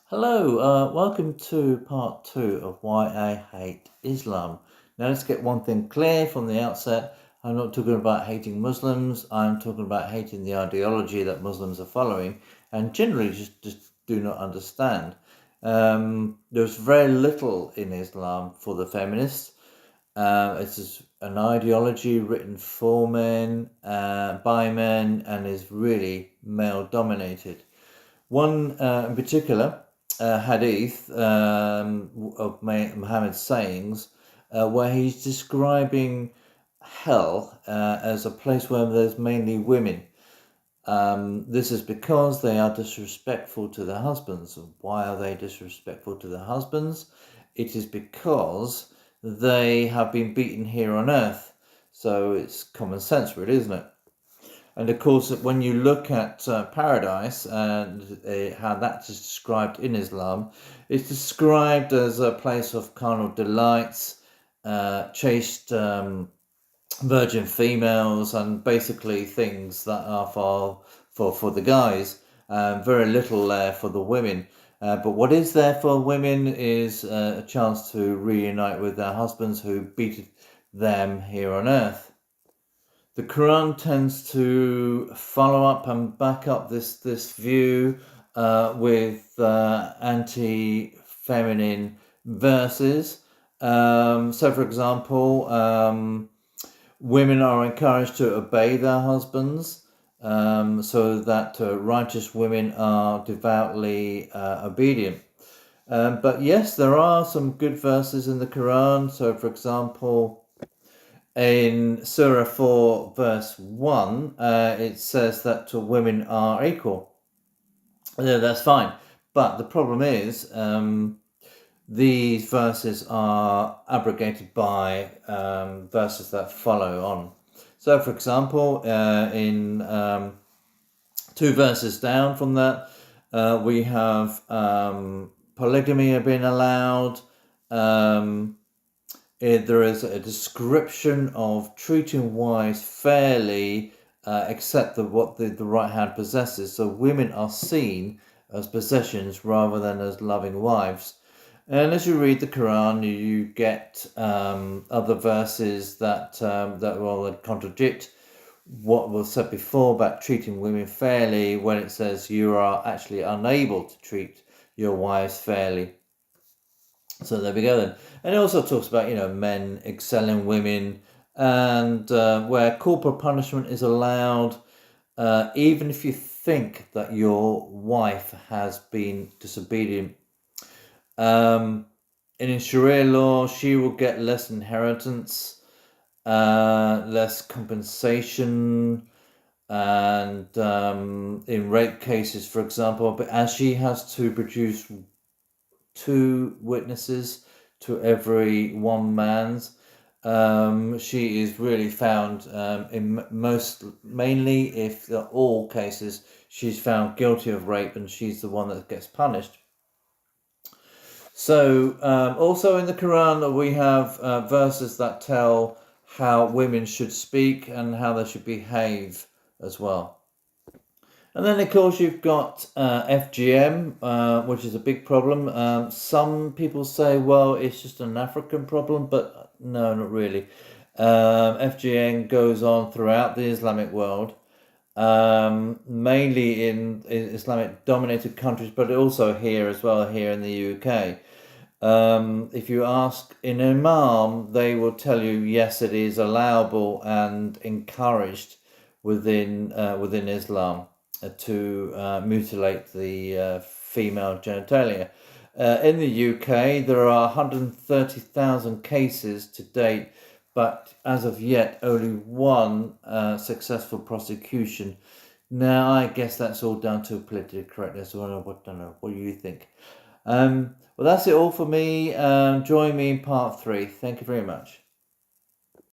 Hello, welcome to part two of Why I Hate Islam. Now, let's get one thing clear from the outset. I'm not talking about hating Muslims, I'm talking about hating the ideology that Muslims are following and generally just do not understand. There's very little in Islam for the feminists. It's an ideology written for men, by men, and is really male dominated. One in particular, hadith of Muhammad's sayings, where he's describing hell as a place where there's mainly women. This is because they are disrespectful to their husbands. Why are they disrespectful to their husbands? It is because they have been beaten here on earth. So it's common sense, really, isn't it? And of course, when you look at paradise and how that's described in Islam, it's described as a place of carnal delights, chaste virgin females, and basically things that are for the guys, very little there for the women. But what is there for women is a chance to reunite with their husbands who beat them here on earth. The Quran tends to follow up and back up this view with anti-feminine verses. So, for example, women are encouraged to obey their husbands, so that righteous women are devoutly obedient. But yes, there are some good verses in the Quran. So, for example, in Surah 4, verse 1, it says that women are equal. Yeah, that's fine. But the problem is, these verses are abrogated by verses that follow on. So, for example, in two verses down from that, we have polygamy being allowed. There is a description of treating wives fairly, except what the right hand possesses. So women are seen as possessions rather than as loving wives. And as you read the Quran, you get other verses that will contradict what was said before about treating women fairly, when it says you are actually unable to treat your wives fairly. So there we go then. And it also talks about, men excelling women, and where corporal punishment is allowed, even if you think that your wife has been disobedient. In Sharia law, she will get less inheritance, less compensation, and in rape cases, for example, but as she has to produce two witnesses to every one man's. She is really found in mainly if all cases, she's found guilty of rape and she's the one that gets punished. So, also in the Quran, we have verses that tell how women should speak and how they should behave as well. And then, of course, you've got FGM, which is a big problem. Some people say, well, it's just an African problem, but no, not really. FGM goes on throughout the Islamic world, mainly in Islamic dominated countries, but also here as well, here in the UK. If you ask an imam, they will tell you, yes, it is allowable and encouraged within Islam to mutilate the female genitalia. In the UK, there are 130,000 cases to date, but as of yet, only one successful prosecution. Now, I guess that's all down to political correctness. I don't know. What do you think? Well, that's it all for me. Join me in part 3. Thank you very much.